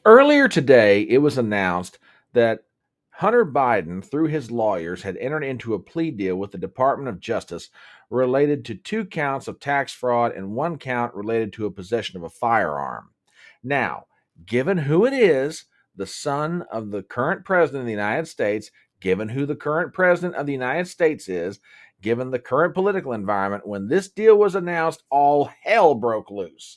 Earlier today, it was announced that Hunter Biden, through his lawyers, had entered into a plea deal with the Department of Justice related to 2 counts of tax fraud and 1 count related to a possession of a firearm. Now, given who it is, the son of the current president of the United States, given who the current president of the United States is, given the current political environment, when this deal was announced, all hell broke loose.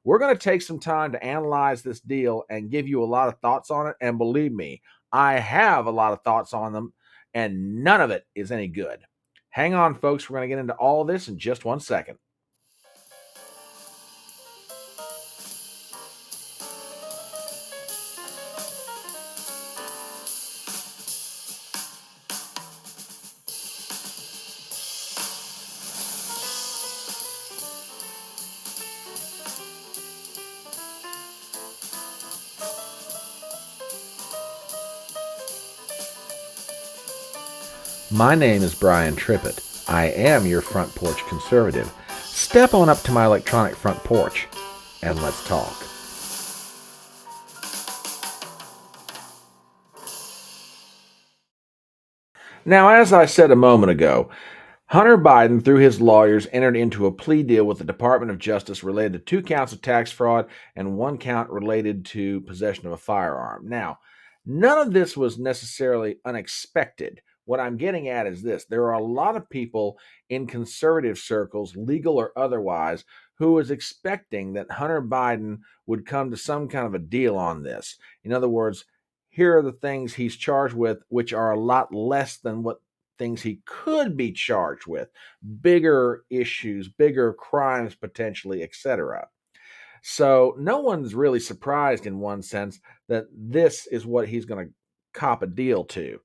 We're going to take some time to analyze this deal and give you a lot of thoughts on it. And believe me, I have a lot of thoughts on them, and none of it is any good. Hang on, folks. We're going to get into all of this in just 1 second. My name is Brian Trippett. I am your front porch conservative. Step on up to my electronic front porch and let's talk. Now, as I said a moment ago, Hunter Biden, through his lawyers, entered into a plea deal with the Department of Justice related to 2 counts of tax fraud and 1 count related to possession of a firearm. Now, none of this was necessarily unexpected. What I'm getting at is this: there are a lot of people in conservative circles, legal or otherwise, who was expecting that Hunter Biden would come to some kind of a deal on this. In other words, here are the things he's charged with, which are a lot less than what things he could be charged with, bigger issues, bigger crimes potentially, etc. So no one's really surprised in one sense that this is what he's going to cop a deal to.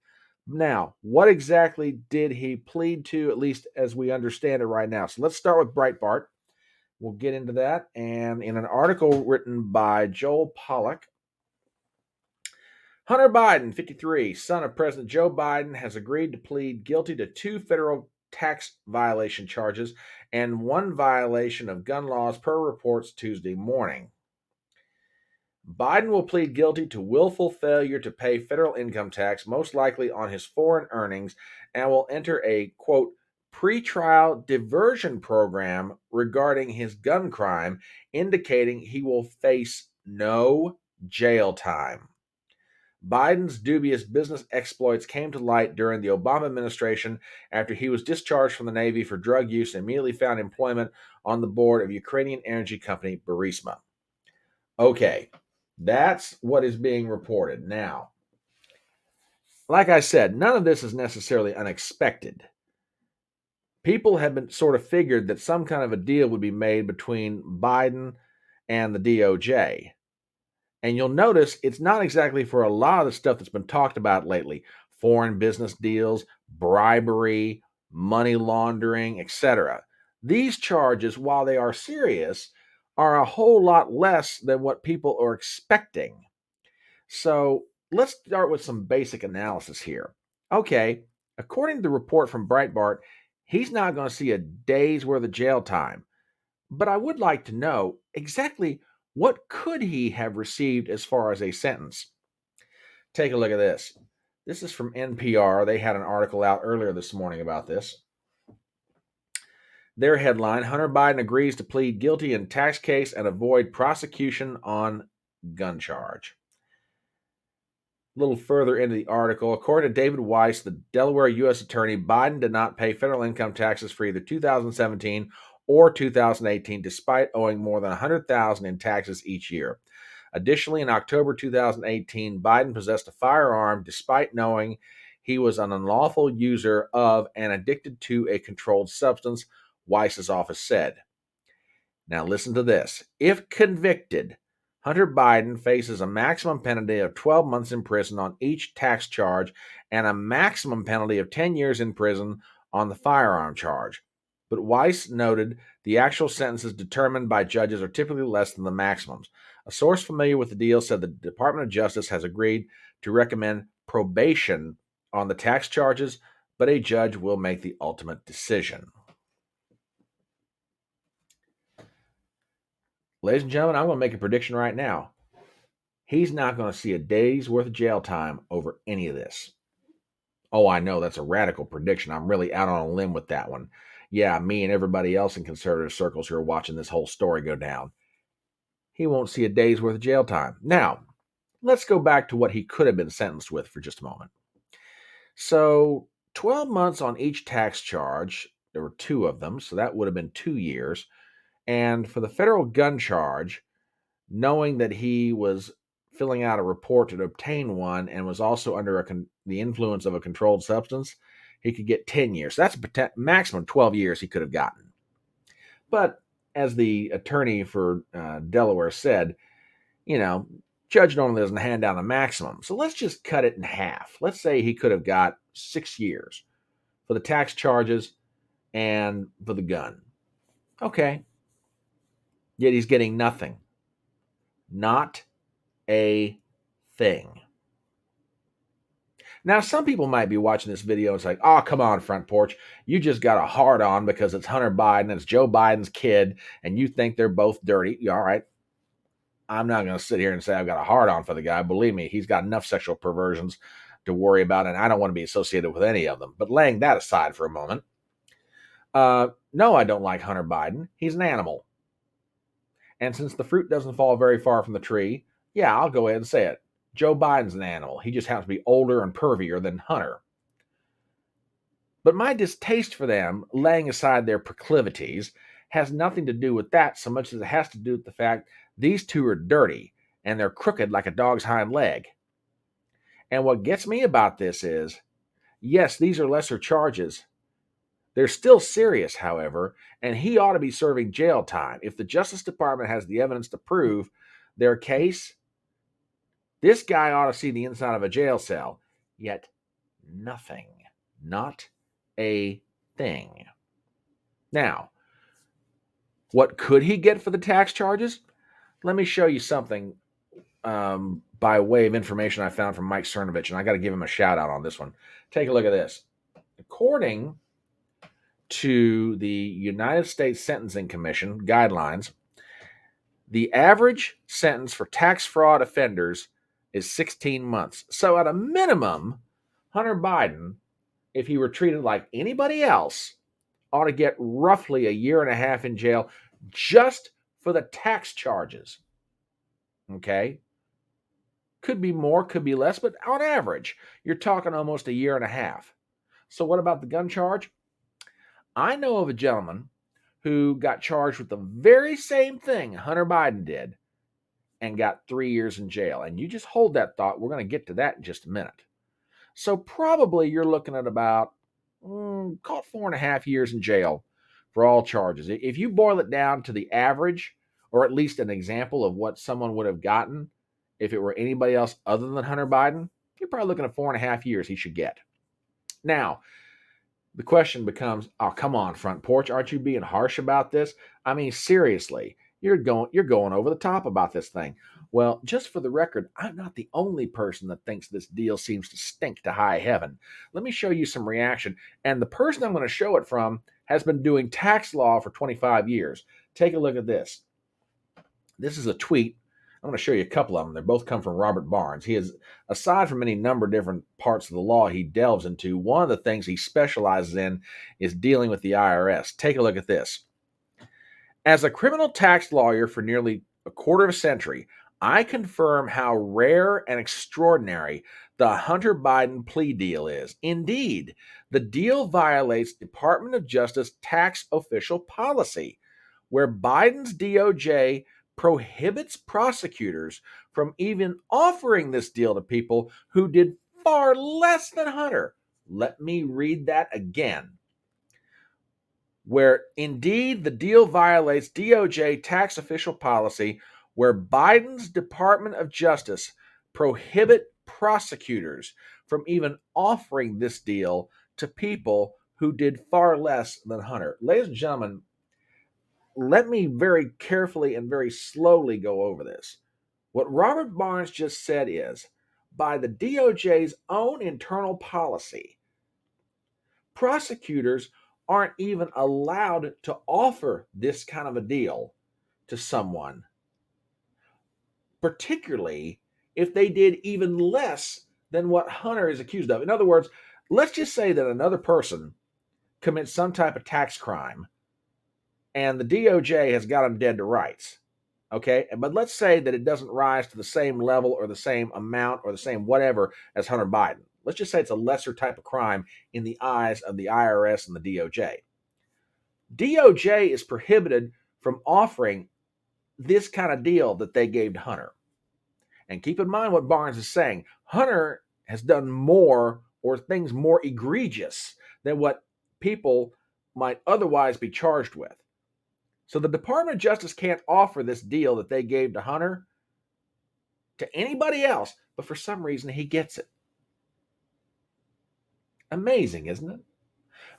Now, what exactly did he plead to, at least as we understand it right now? So let's start with Breitbart. We'll get into that. And in an article written by Joel Pollack, Hunter Biden, 53, son of President Joe Biden, has agreed to plead guilty to 2 federal tax violation charges and 1 violation of gun laws, per reports Tuesday morning. Biden will plead guilty to willful failure to pay federal income tax, most likely on his foreign earnings, and will enter a, quote, pretrial diversion program regarding his gun crime, indicating he will face no jail time. Biden's dubious business exploits came to light during the Obama administration after he was discharged from the Navy for drug use and immediately found employment on the board of Ukrainian energy company Burisma. Okay, that's what is being reported. Now, like I said, none of this is necessarily unexpected. People have been sort of figured that some kind of a deal would be made between Biden and the DOJ. And you'll notice it's not exactly for a lot of the stuff that's been talked about lately: foreign business deals, bribery, money laundering, etc. These charges, while they are serious, are a whole lot less than what people are expecting. So let's start with some basic analysis here. Okay, according to the report from Breitbart, he's not going to see a day's worth of jail time. But I would like to know exactly what could he have received as far as a sentence. Take a look at this. This is from NPR. They had an article out earlier this morning about this. Their headline: Hunter Biden agrees to plead guilty in tax case and avoid prosecution on gun charge. A little further into the article, according to David Weiss, the Delaware U.S. attorney, Biden did not pay federal income taxes for either 2017 or 2018, despite owing more than $100,000 in taxes each year. Additionally, in October 2018, Biden possessed a firearm despite knowing he was an unlawful user of and addicted to a controlled substance, Weiss's office said. Now listen to this. If convicted, Hunter Biden faces a maximum penalty of 12 months in prison on each tax charge and a maximum penalty of 10 years in prison on the firearm charge. But Weiss noted the actual sentences determined by judges are typically less than the maximums. A source familiar with the deal said the Department of Justice has agreed to recommend probation on the tax charges, but a judge will make the ultimate decision. Ladies and gentlemen, I'm going to make a prediction right now. He's not going to see a day's worth of jail time over any of this. Oh, I know that's a radical prediction. I'm really out on a limb with that one. Yeah, me and everybody else in conservative circles who are watching this whole story go down. He won't see a day's worth of jail time. Now, let's go back to what he could have been sentenced with for just a moment. So, 12 months on each tax charge. There were two of them, so that would have been 2 years. And for the federal gun charge, knowing that he was filling out a report to obtain one and was also under the influence of a controlled substance, he could get 10 years. That's maximum 12 years he could have gotten. But as the attorney for Delaware said, judge normally doesn't hand down a maximum. So let's just cut it in half. Let's say he could have got 6 years for the tax charges and for the gun. Okay. Yet he's getting nothing. Not a thing. Now, some people might be watching this video and it's like, oh, come on, Front Porch. You just got a hard on because it's Hunter Biden and it's Joe Biden's kid, and you think they're both dirty. All right. I'm not going to sit here and say I've got a hard on for the guy. Believe me, he's got enough sexual perversions to worry about, and I don't want to be associated with any of them. But laying that aside for a moment, no, I don't like Hunter Biden. He's an animal. And since the fruit doesn't fall very far from the tree, yeah, I'll go ahead and say it. Joe Biden's an animal. He just happens to be older and pervier than Hunter. But my distaste for them, laying aside their proclivities, has nothing to do with that so much as it has to do with the fact these two are dirty and they're crooked like a dog's hind leg. And what gets me about this is, yes, these are lesser charges. They're still serious, however, and he ought to be serving jail time. If the Justice Department has the evidence to prove their case, this guy ought to see the inside of a jail cell. Yet, nothing. Not a thing. Now, what could he get for the tax charges? Let me show you something by way of information I found from Mike Cernovich, and I got to give him a shout out on this one. Take a look at this. According to the United States Sentencing Commission guidelines, the average sentence for tax fraud offenders is 16 months. So at a minimum, Hunter Biden, if he were treated like anybody else, ought to get roughly a year and a half in jail just for the tax charges. Okay? Could be more, could be less, but on average, you're talking almost a year and a half. So what about the gun charge? I know of a gentleman who got charged with the very same thing Hunter Biden did and got 3 years in jail. And you just hold that thought. We're going to get to that in just a minute. So probably you're looking at about, call it 4.5 years in jail for all charges. If you boil it down to the average, or at least an example of what someone would have gotten if it were anybody else other than Hunter Biden, you're probably looking at 4.5 years he should get. Now, the question becomes, oh, come on, Front Porch, aren't you being harsh about this? I mean, seriously, you're going over the top about this thing. Well, just for the record, I'm not the only person that thinks this deal seems to stink to high heaven. Let me show you some reaction. And the person I'm going to show it from has been doing tax law for 25 years. Take a look at this. This is a tweet. I'm going to show you a couple of them. They both come from Robert Barnes. He is, aside from any number of different parts of the law he delves into, one of the things he specializes in is dealing with the IRS. Take a look at this. As a criminal tax lawyer for nearly a quarter of a century, I confirm how rare and extraordinary the Hunter Biden plea deal is. Indeed, the deal violates Department of Justice tax official policy, where Biden's DOJ prohibits prosecutors from even offering this deal to people who did far less than Hunter. Let me read that again. Where indeed the deal violates DOJ tax official policy, where Biden's Department of Justice prohibit prosecutors from even offering this deal to people who did far less than Hunter. Ladies and gentlemen, let me very carefully and very slowly go over this. What Robert Barnes just said is, by the DOJ's own internal policy, prosecutors aren't even allowed to offer this kind of a deal to someone, particularly if they did even less than what Hunter is accused of. In other words, let's just say that another person commits some type of tax crime and the DOJ has got him dead to rights. Okay, but let's say that it doesn't rise to the same level or the same amount or the same whatever as Hunter Biden. Let's just say it's a lesser type of crime in the eyes of the IRS and the DOJ. DOJ is prohibited from offering this kind of deal that they gave to Hunter. And keep in mind what Barnes is saying. Hunter has done more or things more egregious than what people might otherwise be charged with. So the Department of Justice can't offer this deal that they gave to Hunter to anybody else, but for some reason he gets it. Amazing, isn't it?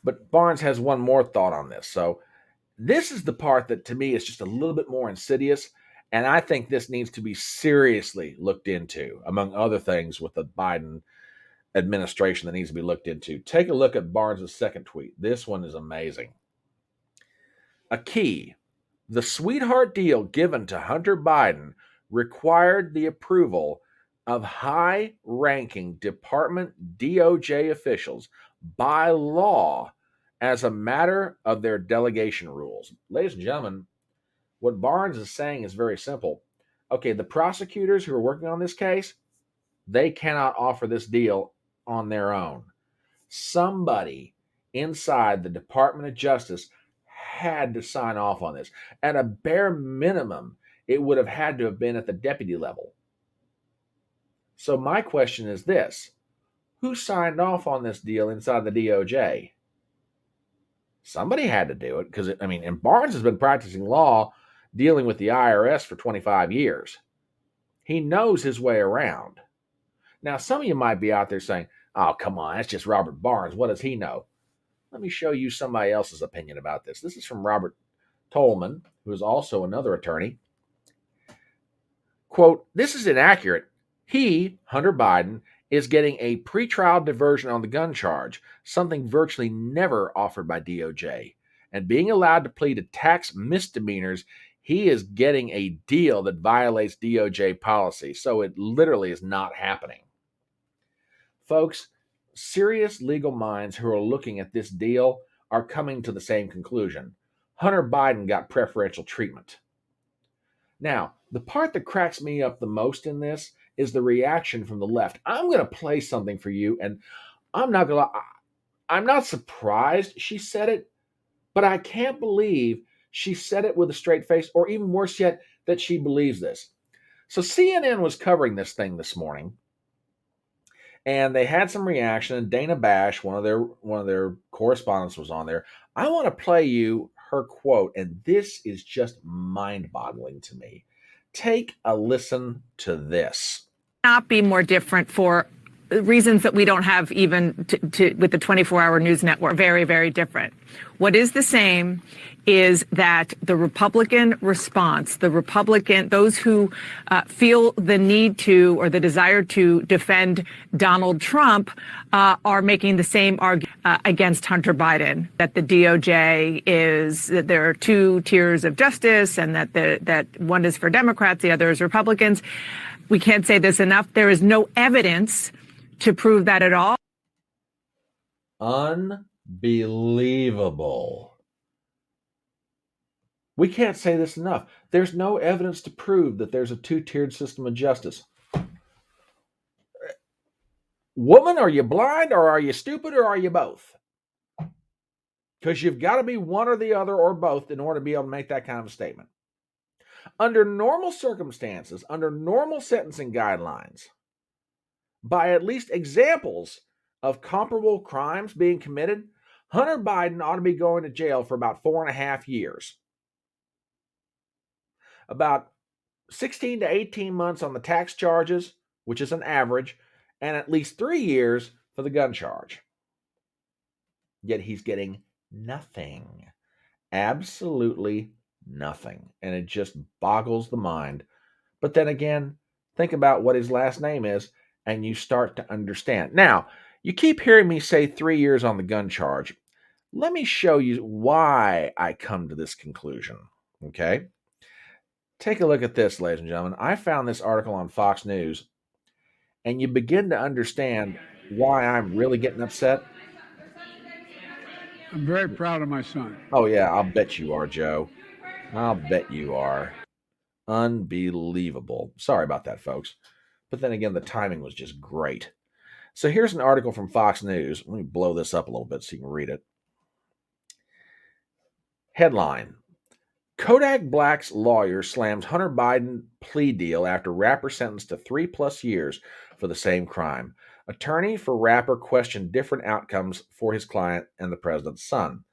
But Barnes has one more thought on this. So this is the part that to me is just a little bit more insidious, and I think this needs to be seriously looked into, among other things with the Biden administration that needs to be looked into. Take a look at Barnes' second tweet. This one is amazing. A key. The sweetheart deal given to Hunter Biden required the approval of high-ranking Department DOJ officials by law as a matter of their delegation rules. Ladies and gentlemen, what Barnes is saying is very simple. Okay, the prosecutors who are working on this case, they cannot offer this deal on their own. Somebody inside the Department of Justice had to sign off on this. At a bare minimum, it would have had to have been at the deputy level. So my question is this: who signed off on this deal inside the DOJ? Somebody had to do it because, and Barnes has been practicing law dealing with the IRS for 25 years. He knows his way around. Now, some of you might be out there saying, oh, come on, that's just Robert Barnes. What does he know? Let me show you somebody else's opinion about this. This is from Robert Tolman, who is also another attorney. Quote, this is inaccurate. He, Hunter Biden, is getting a pretrial diversion on the gun charge, something virtually never offered by DOJ. And being allowed to plead to tax misdemeanors, he is getting a deal that violates DOJ policy. So it literally is not happening. Folks, serious legal minds who are looking at this deal are coming to the same conclusion. Hunter Biden got preferential treatment. Now, the part that cracks me up the most in this is the reaction from the left. I'm going to play something for you, and I'm not surprised she said it, but I can't believe she said it with a straight face, or even worse yet, that she believes this. So CNN was covering this thing this morning, and they had some reaction, and Dana Bash, one of their correspondents, was on there. I want to play you her quote, and this is just mind-boggling to me. Take a listen to this. Not be more different for reasons that we don't have even with the 24-hour news network. Very, very different. What is the same is that the Republican response, those who feel the need to or the desire to defend Donald Trump are making the same argument against Hunter Biden, that the DOJ that there are two tiers of justice and that one is for Democrats, the other is Republicans. We can't say this enough. There is no evidence to prove that at all. Unbelievable. We can't say this enough. There's no evidence to prove that there's a two-tiered system of justice. Woman, are you blind or are you stupid or are you both? Because you've got to be one or the other or both in order to be able to make that kind of statement. Under normal circumstances, under normal sentencing guidelines, by at least examples of comparable crimes being committed, Hunter Biden ought to be going to jail for about 4.5 years. About 16 to 18 months on the tax charges, which is an average, and at least 3 years for the gun charge. Yet he's getting nothing. Absolutely nothing. And it just boggles the mind. But then again, think about what his last name is, and you start to understand. Now, you keep hearing me say 3 years on the gun charge. Let me show you why I come to this conclusion, okay? Take a look at this, ladies and gentlemen. I found this article on Fox News. and you begin to understand why I'm really getting upset. I'm very proud of my son. Oh, yeah, I'll bet you are, Joe. I'll bet you are. Unbelievable. Sorry about that, folks. But then again, the timing was just great. So here's an article from Fox News. Let me blow this up a little bit so you can read it. Headline: Kodak Black's lawyer slams Hunter Biden plea deal after rapper sentenced to 3+ years for the same crime. Attorney for rapper questioned different outcomes for his client and the president's son.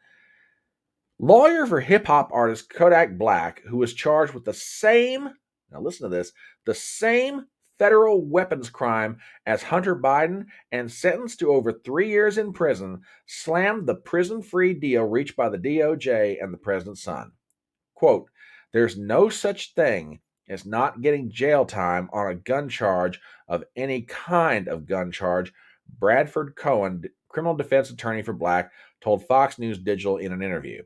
Lawyer for hip hop artist Kodak Black, who was charged with the same, now listen to this, the same federal weapons crime as Hunter Biden and sentenced to over 3 years in prison, slammed the prison free deal reached by the DOJ and the president's son. Quote, there's no such thing as not getting jail time on a gun charge of any kind of gun charge, Bradford Cohen, criminal defense attorney for Black, told Fox News Digital in an interview.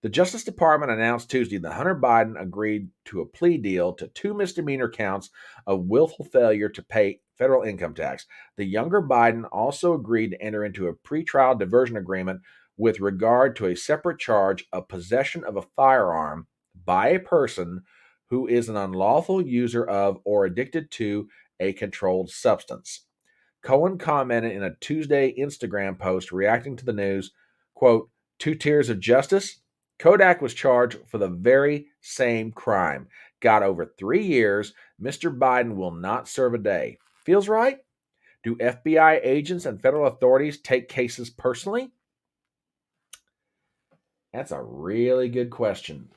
The Justice Department announced Tuesday that Hunter Biden agreed to a plea deal to 2 misdemeanor counts of willful failure to pay federal income tax. The younger Biden also agreed to enter into a pretrial diversion agreement with regard to a separate charge of possession of a firearm by a person who is an unlawful user of or addicted to a controlled substance. Cohen commented in a Tuesday Instagram post reacting to the news, quote, 2 tiers of justice? Kodak was charged for the very same crime. Got over 3 years. Mr. Biden will not serve a day. Feels right? Do FBI agents and federal authorities take cases personally? That's a really good question.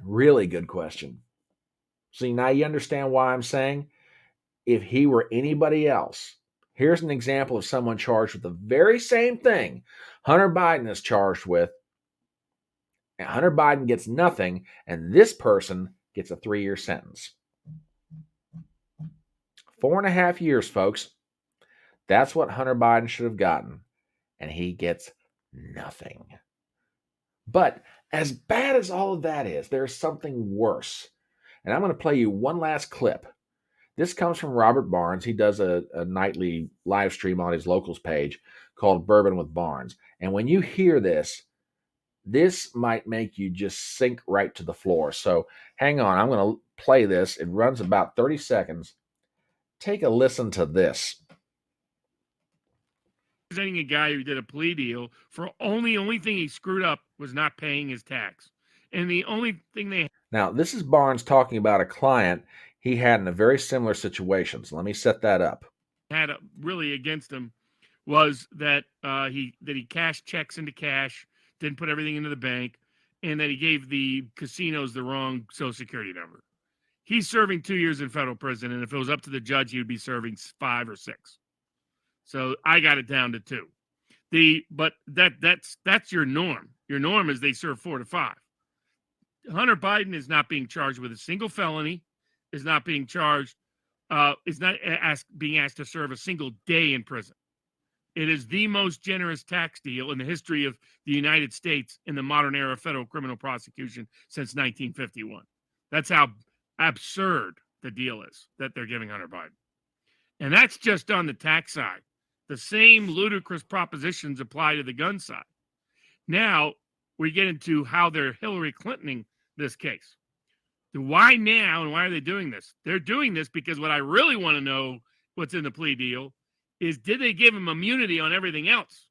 Really good question. See, now you understand why I'm saying if he were anybody else, here's an example of someone charged with the very same thing Hunter Biden is charged with. And Hunter Biden gets nothing, and this person gets a 3 year sentence. 4.5 years, folks. That's what Hunter Biden should have gotten, and he gets nothing. But as bad as all of that is, there's something worse. And I'm going to play you one last clip. This comes from Robert Barnes. He does a nightly live stream on his locals page called Bourbon with Barnes. And when you hear this, this might make you just sink right to the floor. So hang on. I'm going to play this. It runs about 30 seconds. Take a listen to this. Presenting a guy who did a plea deal for only thing he screwed up was not paying his tax. And the only thing they Now, this is Barnes talking about a client he had in a very similar situation. So let me set that up. had really against him was that he cashed checks into cash, didn't put everything into the bank, and that he gave the casinos the wrong Social Security number. He's serving 2 years in federal prison, and if it was up to the judge, he would be serving 5 or 6. So I got it down to 2. But that's your norm. Your norm is they serve 4 to 5. Hunter Biden is not being charged with a single felony, is not being charged, is not being asked to serve a single day in prison. It is the most generous tax deal in the history of the United States in the modern era of federal criminal prosecution since 1951. That's how absurd the deal is that they're giving Hunter Biden. And that's just on the tax side. The same ludicrous propositions apply to the gun side. Now we get into how they're Hillary Clintoning this case. Why now and why are they doing this? They're doing this because what I really want to know what's in the plea deal is did they give him immunity on everything else?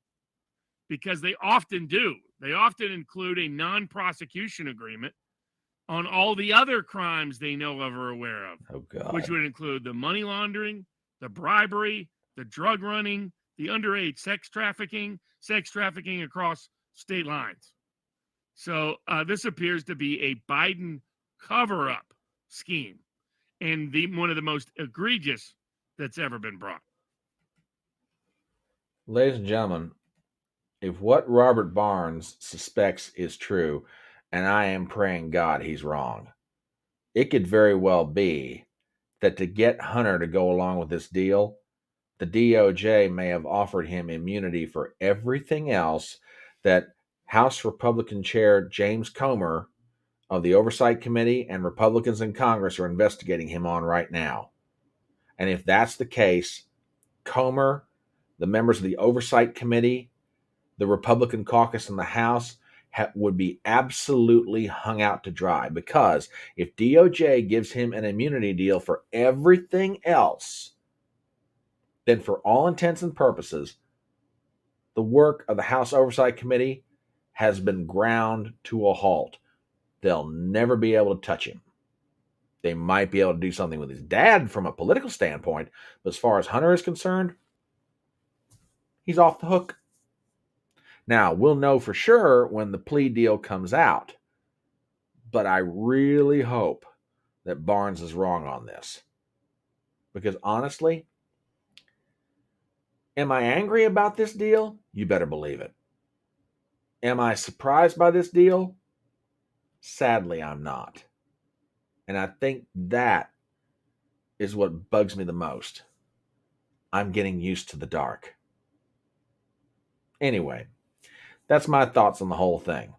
Because they often do. They often include a non-prosecution agreement on all the other crimes they know of or aware of, which would include the money laundering, the bribery, the drug running, the underage sex trafficking across state lines. So this appears to be a Biden cover-up scheme and one of the most egregious that's ever been brought. Ladies and gentlemen, if what Robert Barnes suspects is true, and I am praying God he's wrong, it could very well be that to get Hunter to go along with this deal, the DOJ may have offered him immunity for everything else that House Republican Chair James Comer of the Oversight Committee and Republicans in Congress are investigating him on right now. And if that's the case, Comer, the members of the Oversight Committee, the Republican caucus in the House would be absolutely hung out to dry, because if DOJ gives him an immunity deal for everything else, then for all intents and purposes, the work of the House Oversight Committee has been ground to a halt. They'll never be able to touch him. They might be able to do something with his dad from a political standpoint, but as far as Hunter is concerned, he's off the hook. Now, we'll know for sure when the plea deal comes out, but I really hope that Barnes is wrong on this. Because honestly, am I angry about this deal? You better believe it. Am I surprised by this deal? Sadly, I'm not. And I think that is what bugs me the most. I'm getting used to the dark. Anyway, that's my thoughts on the whole thing.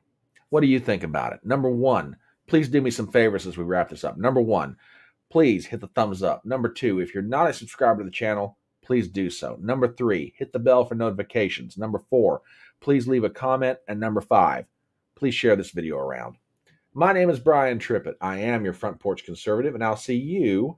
What do you think about it? Number one, please do me some favors as we wrap this up. Number one, please hit the thumbs up. Number two, if you're not a subscriber to the channel, please do so. Number three, hit the bell for notifications. Number four, please leave a comment. And number five, please share this video around. My name is Brian Trippett. I am your Front Porch Conservative, and I'll see you